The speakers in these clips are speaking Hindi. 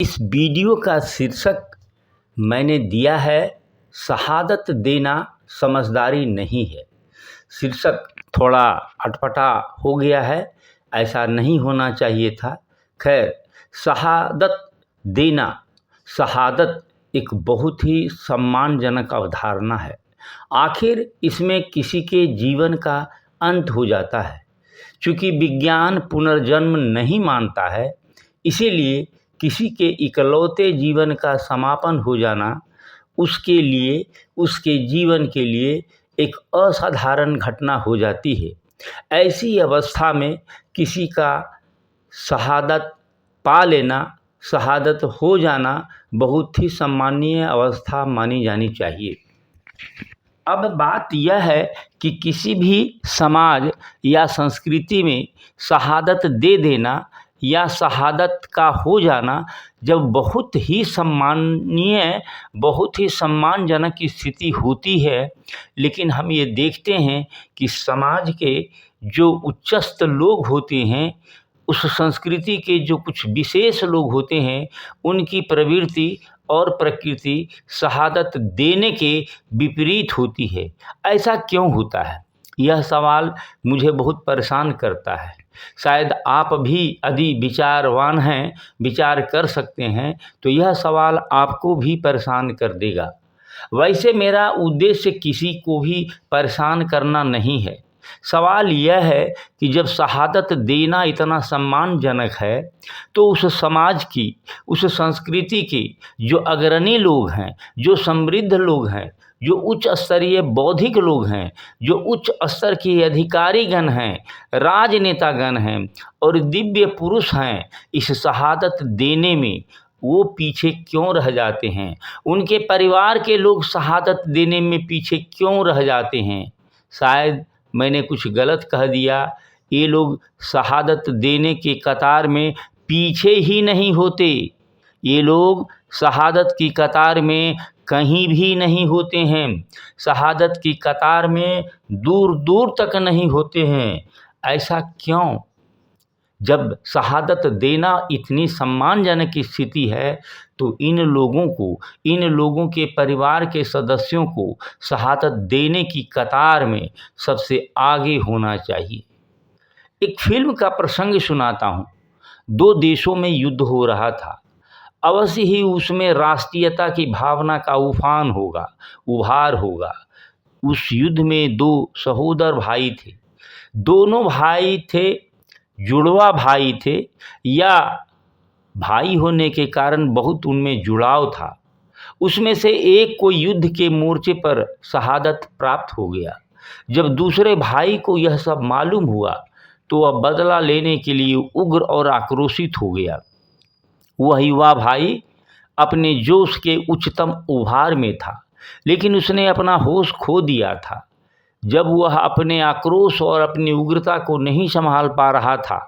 इस वीडियो का शीर्षक मैंने दिया है शहादत देना समझदारी नहीं है। शीर्षक थोड़ा अटपटा हो गया है, ऐसा नहीं होना चाहिए था। खैर, शहादत देना, शहादत एक बहुत ही सम्मानजनक अवधारणा है। आखिर इसमें किसी के जीवन का अंत हो जाता है। चूँकि विज्ञान पुनर्जन्म नहीं मानता है, इसीलिए किसी के इकलौते जीवन का समापन हो जाना उसके लिए, उसके जीवन के लिए एक असाधारण घटना हो जाती है। ऐसी अवस्था में किसी का शहादत पा लेना, शहादत हो जाना बहुत ही सम्मानीय अवस्था मानी जानी चाहिए। अब बात यह है कि किसी भी समाज या संस्कृति में शहादत दे देना या शहादत का हो जाना जब बहुत ही सम्माननीय, बहुत ही सम्मानजनक स्थिति होती है, लेकिन हम ये देखते हैं कि समाज के जो उच्चस्थ लोग होते हैं, उस संस्कृति के जो कुछ विशेष लोग होते हैं, उनकी प्रवृत्ति और प्रकृति शहादत देने के विपरीत होती है। ऐसा क्यों होता है? यह सवाल मुझे बहुत परेशान करता है। शायद आप भी यदि विचारवान हैं, विचार कर सकते हैं, तो यह सवाल आपको भी परेशान कर देगा। वैसे मेरा उद्देश्य किसी को भी परेशान करना नहीं है। सवाल यह है कि जब शहादत देना इतना सम्मानजनक है, तो उस समाज की, उस संस्कृति के जो अग्रणी लोग हैं, जो समृद्ध लोग हैं, जो उच्च स्तरीय बौद्धिक लोग हैं, जो उच्च स्तर के अधिकारीगण हैं, राजनेतागण हैं और दिव्य पुरुष हैं, इस शहादत देने में वो पीछे क्यों रह जाते हैं? उनके परिवार के लोग शहादत देने में पीछे क्यों रह जाते हैं? शायद मैंने कुछ गलत कह दिया। ये लोग शहादत देने के कतार में पीछे ही नहीं होते। ये लोग शहादत की कतार में कहीं भी नहीं होते हैं। शहादत की कतार में दूर दूर तक नहीं होते हैं। ऐसा क्यों? जब शहादत देना इतनी सम्मानजनक स्थिति है, तो इन लोगों को, इन लोगों के परिवार के सदस्यों को शहादत देने की कतार में सबसे आगे होना चाहिए। एक फिल्म का प्रसंग सुनाता हूँ। दो देशों में युद्ध हो रहा था। अवश्य ही उसमें राष्ट्रीयता की भावना का उफान होगा, उभार होगा। उस युद्ध में दो सहोदर भाई थे। दोनों भाई थे, जुड़वा भाई थे, या भाई होने के कारण बहुत उनमें जुड़ाव था। उसमें से एक को युद्ध के मोर्चे पर शहादत प्राप्त हो गया। जब दूसरे भाई को यह सब मालूम हुआ, तो वह बदला लेने के लिए उग्र और आक्रोशित हो गया। वह युवा भाई अपने जोश के उच्चतम उभार में था, लेकिन उसने अपना होश खो दिया था। जब वह अपने आक्रोश और अपनी उग्रता को नहीं संभाल पा रहा था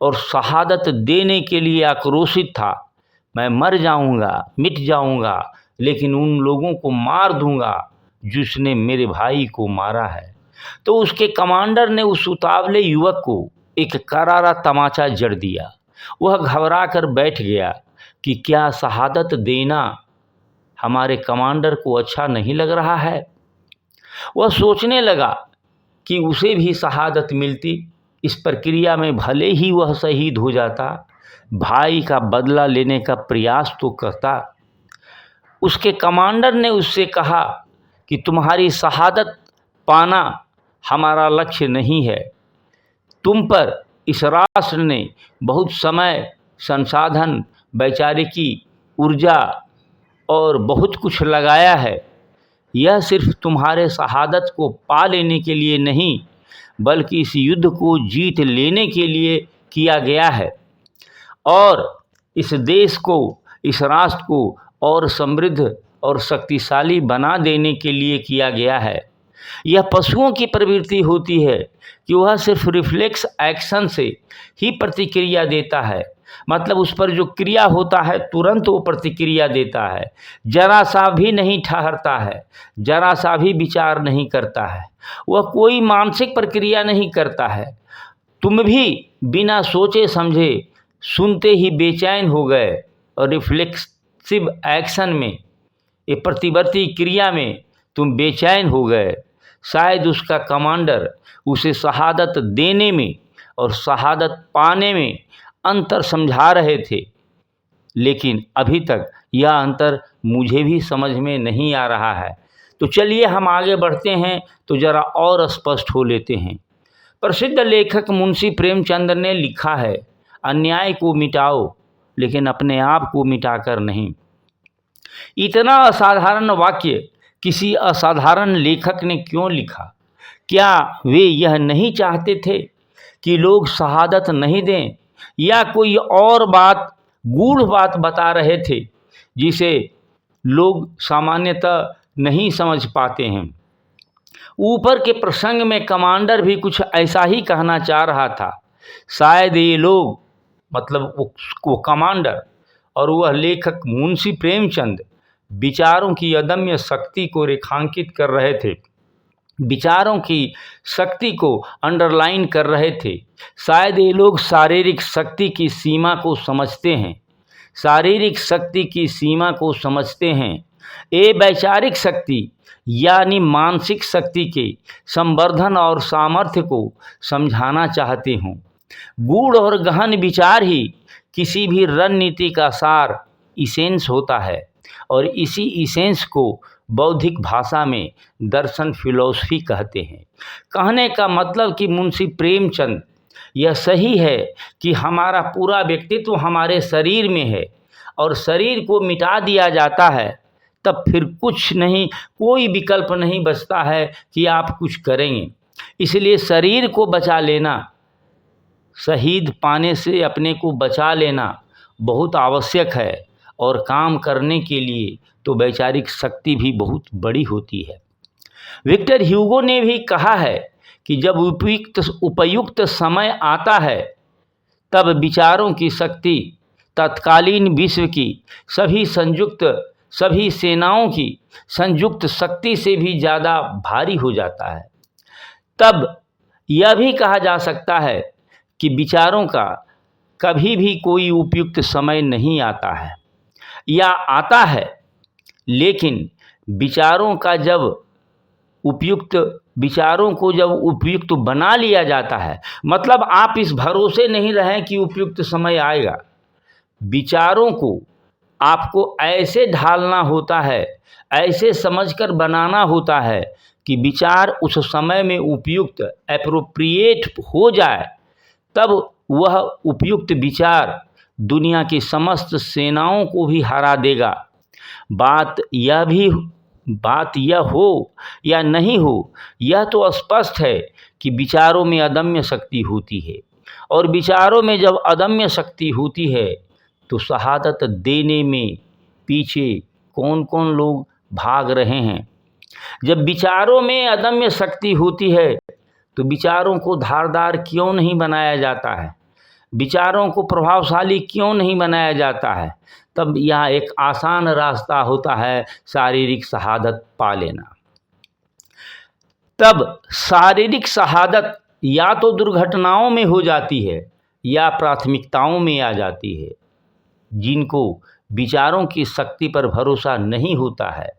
और शहादत देने के लिए आक्रोशित था, मैं मर जाऊंगा, मिट जाऊंगा, लेकिन उन लोगों को मार दूंगा जिसने मेरे भाई को मारा है, तो उसके कमांडर ने उस उतावले युवक को एक करारा तमाचा जड़ दिया। वह घबरा कर बैठ गया कि क्या शहादत देना हमारे कमांडर को अच्छा नहीं लग रहा है। वह सोचने लगा कि उसे भी शहादत मिलती। इस प्रक्रिया में भले ही वह शहीद हो जाता, भाई का बदला लेने का प्रयास तो करता। उसके कमांडर ने उससे कहा कि तुम्हारी शहादत पाना हमारा लक्ष्य नहीं है। तुम पर इस राष्ट्र ने बहुत समय, संसाधन, वैचारिकी, ऊर्जा और बहुत कुछ लगाया है। यह सिर्फ तुम्हारे शहादत को पा लेने के लिए नहीं, बल्कि इस युद्ध को जीत लेने के लिए किया गया है और इस देश को, इस राष्ट्र को और समृद्ध और शक्तिशाली बना देने के लिए किया गया है। यह पशुओं की प्रवृत्ति होती है कि वह सिर्फ रिफ्लेक्स एक्शन से ही प्रतिक्रिया देता है। मतलब उस पर जो क्रिया होता है, तुरंत वो प्रतिक्रिया देता है, जरा सा भी नहीं ठहरता है, जरा सा भी विचार नहीं करता है, वह कोई मानसिक प्रक्रिया नहीं करता है। तुम भी बिना सोचे समझे सुनते ही बेचैन हो गए, और रिफ्लेक्सिव एक्शन में, ये प्रतिवर्ती क्रिया में तुम बेचैन हो गए। शायद उसका कमांडर उसे शहादत देने में और शहादत पाने में अंतर समझा रहे थे, लेकिन अभी तक यह अंतर मुझे भी समझ में नहीं आ रहा है। तो चलिए हम आगे बढ़ते हैं तो ज़रा और स्पष्ट हो लेते हैं। प्रसिद्ध लेखक मुंशी प्रेमचंद ने लिखा है, अन्याय को मिटाओ लेकिन अपने आप को मिटाकर नहीं। इतना असाधारण वाक्य किसी असाधारण लेखक ने क्यों लिखा? क्या वे यह नहीं चाहते थे कि लोग शहादत नहीं दें, या कोई और बात, गूढ़ बात बता रहे थे जिसे लोग सामान्यतः नहीं समझ पाते हैं? ऊपर के प्रसंग में कमांडर भी कुछ ऐसा ही कहना चाह रहा था। शायद ये लोग, मतलब वो कमांडर और वह लेखक मुंशी प्रेमचंद विचारों की अदम्य शक्ति को रेखांकित कर रहे थे, विचारों की शक्ति को अंडरलाइन कर रहे थे। शायद ये लोग शारीरिक शक्ति की सीमा को समझते हैं, शारीरिक शक्ति की सीमा को समझते हैं। ये वैचारिक शक्ति यानी मानसिक शक्ति के संवर्धन और सामर्थ्य को समझाना चाहते हों। गूढ़ और गहन विचार ही किसी भी रणनीति का सार, इसेंस होता है, और इसी इसेंस को बौद्धिक भाषा में दर्शन, फिलॉसफी कहते हैं। कहने का मतलब कि मुंशी प्रेमचंद, यह सही है कि हमारा पूरा व्यक्तित्व हमारे शरीर में है और शरीर को मिटा दिया जाता है तब फिर कुछ नहीं, कोई विकल्प नहीं बचता है कि आप कुछ करेंगे। इसलिए शरीर को बचा लेना, शहीद पाने से अपने को बचा लेना बहुत आवश्यक है, और काम करने के लिए तो वैचारिक शक्ति भी बहुत बड़ी होती है। विक्टर ह्यूगो ने भी कहा है कि जब उपयुक्त समय आता है तब विचारों की शक्ति तत्कालीन विश्व की सभी सेनाओं की संयुक्त शक्ति से भी ज़्यादा भारी हो जाता है। तब यह भी कहा जा सकता है कि विचारों का कभी भी कोई उपयुक्त समय नहीं आता है, या आता है, लेकिन विचारों को जब उपयुक्त बना लिया जाता है, मतलब आप इस भरोसे नहीं रहें कि उपयुक्त समय आएगा। विचारों को आपको ऐसे ढालना होता है, ऐसे समझकर बनाना होता है कि विचार उस समय में उपयुक्त, एप्रोप्रिएट हो जाए, तब वह उपयुक्त विचार दुनिया की समस्त सेनाओं को भी हरा देगा। बात यह हो या नहीं हो, यह तो स्पष्ट है कि विचारों में अदम्य शक्ति होती है, और विचारों में जब अदम्य शक्ति होती है तो शहादत देने में पीछे कौन कौन लोग भाग रहे हैं। जब विचारों में अदम्य शक्ति होती है तो विचारों को धारदार क्यों नहीं बनाया जाता है, विचारों को प्रभावशाली क्यों नहीं बनाया जाता है? तब यह एक आसान रास्ता होता है शारीरिक शहादत पा लेना। तब शारीरिक शहादत या तो दुर्घटनाओं में हो जाती है या प्राथमिकताओं में आ जाती है। जिनको विचारों की शक्ति पर भरोसा नहीं होता है,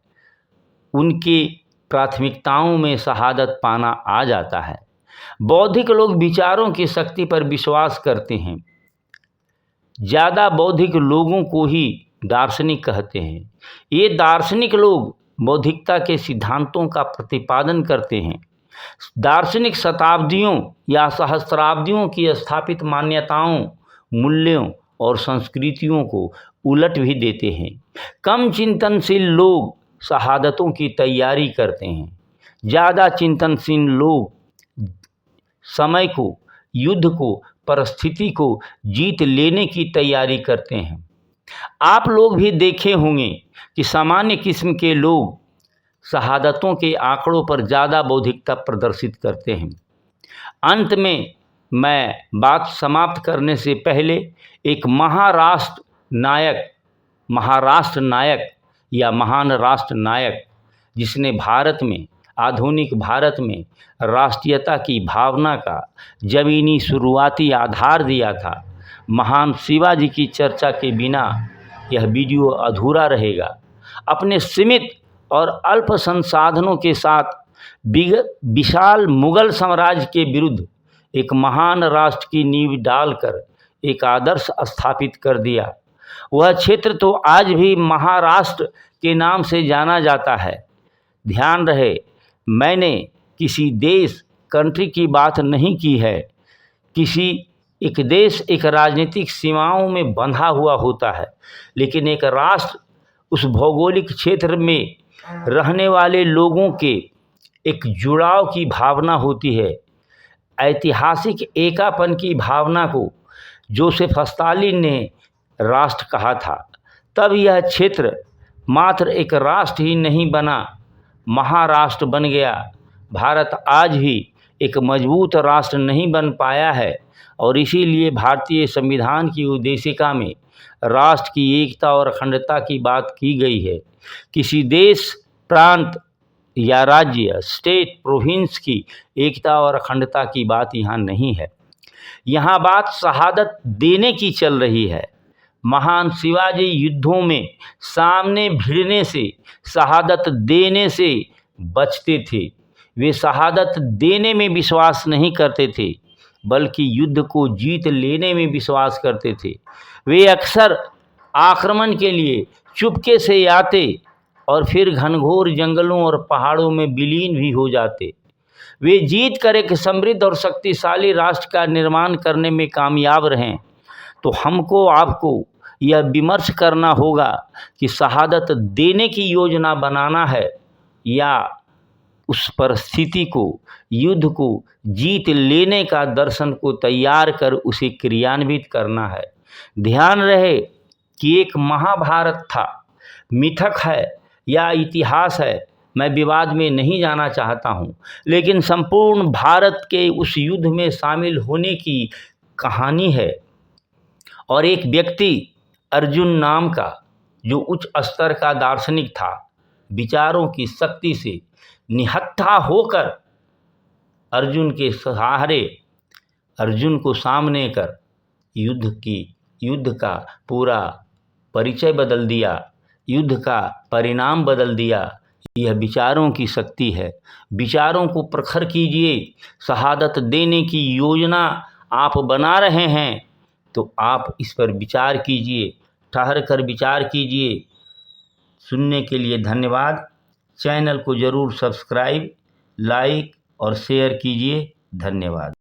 उनकी प्राथमिकताओं में शहादत पाना आ जाता है। बौद्धिक लोग विचारों की शक्ति पर विश्वास करते हैं। ज़्यादा बौद्धिक लोगों को ही दार्शनिक कहते हैं। ये दार्शनिक लोग बौद्धिकता के सिद्धांतों का प्रतिपादन करते हैं। दार्शनिक शताब्दियों या सहस्राब्दियों की स्थापित मान्यताओं, मूल्यों और संस्कृतियों को उलट भी देते हैं। कम चिंतनशील लोग शहादतों की तैयारी करते हैं। ज़्यादा चिंतनशील लोग समय को, युद्ध को, परिस्थिति को जीत लेने की तैयारी करते हैं। आप लोग भी देखे होंगे कि सामान्य किस्म के लोग शहादतों के आंकड़ों पर ज़्यादा बौद्धिकता प्रदर्शित करते हैं। अंत में मैं बात समाप्त करने से पहले एक महाराष्ट्र नायक या महान राष्ट्र नायक, जिसने भारत में, आधुनिक भारत में राष्ट्रीयता की भावना का ज़मीनी शुरुआती आधार दिया था, महान शिवाजी की चर्चा के बिना यह वीडियो अधूरा रहेगा। अपने सीमित और अल्प संसाधनों के साथ विशाल मुगल साम्राज्य के विरुद्ध एक महान राष्ट्र की नींव डालकर एक आदर्श स्थापित कर दिया। वह क्षेत्र तो आज भी महाराष्ट्र के नाम से जाना जाता है। ध्यान रहे, मैंने किसी देश कंट्री की बात नहीं की है। किसी एक देश एक राजनीतिक सीमाओं में बंधा हुआ होता है, लेकिन एक राष्ट्र उस भौगोलिक क्षेत्र में रहने वाले लोगों के एक जुड़ाव की भावना होती है। ऐतिहासिक एकापन की भावना को जोसेफ स्टालिन ने राष्ट्र कहा था। तब यह क्षेत्र मात्र एक राष्ट्र ही नहीं बना, महाराष्ट्र बन गया। भारत आज भी एक मजबूत राष्ट्र नहीं बन पाया है और इसीलिए भारतीय संविधान की उद्देशिका में राष्ट्र की एकता और अखंडता की बात की गई है। किसी देश, प्रांत या राज्य, स्टेट, प्रोविंस की एकता और अखंडता की बात यहाँ नहीं है। यहाँ बात शहादत देने की चल रही है। महान शिवाजी युद्धों में सामने भिड़ने से, शहादत देने से बचते थे। वे शहादत देने में विश्वास नहीं करते थे, बल्कि युद्ध को जीत लेने में विश्वास करते थे। वे अक्सर आक्रमण के लिए चुपके से आते और फिर घनघोर जंगलों और पहाड़ों में विलीन भी हो जाते। वे जीत कर एक समृद्ध और शक्तिशाली राष्ट्र का निर्माण करने में कामयाब रहें। तो हमको, आपको यह विमर्श करना होगा कि शहादत देने की योजना बनाना है या उस परिस्थिति को, युद्ध को जीत लेने का दर्शन को तैयार कर उसे क्रियान्वित करना है। ध्यान रहे कि एक महाभारत था, मिथक है या इतिहास है, मैं विवाद में नहीं जाना चाहता हूँ, लेकिन संपूर्ण भारत के उस युद्ध में शामिल होने की कहानी है। और एक व्यक्ति अर्जुन नाम का, जो उच्च स्तर का दार्शनिक था, विचारों की शक्ति से निहत्था होकर अर्जुन के सहारे, अर्जुन को सामने कर युद्ध का पूरा परिचय बदल दिया, युद्ध का परिणाम बदल दिया। यह विचारों की शक्ति है। विचारों को प्रखर कीजिए। शहादत देने की योजना आप बना रहे हैं तो आप इस पर विचार कीजिए, ठहर कर विचार कीजिए। सुनने के लिए धन्यवाद। चैनल को ज़रूर सब्सक्राइब, लाइक और शेयर कीजिए। धन्यवाद।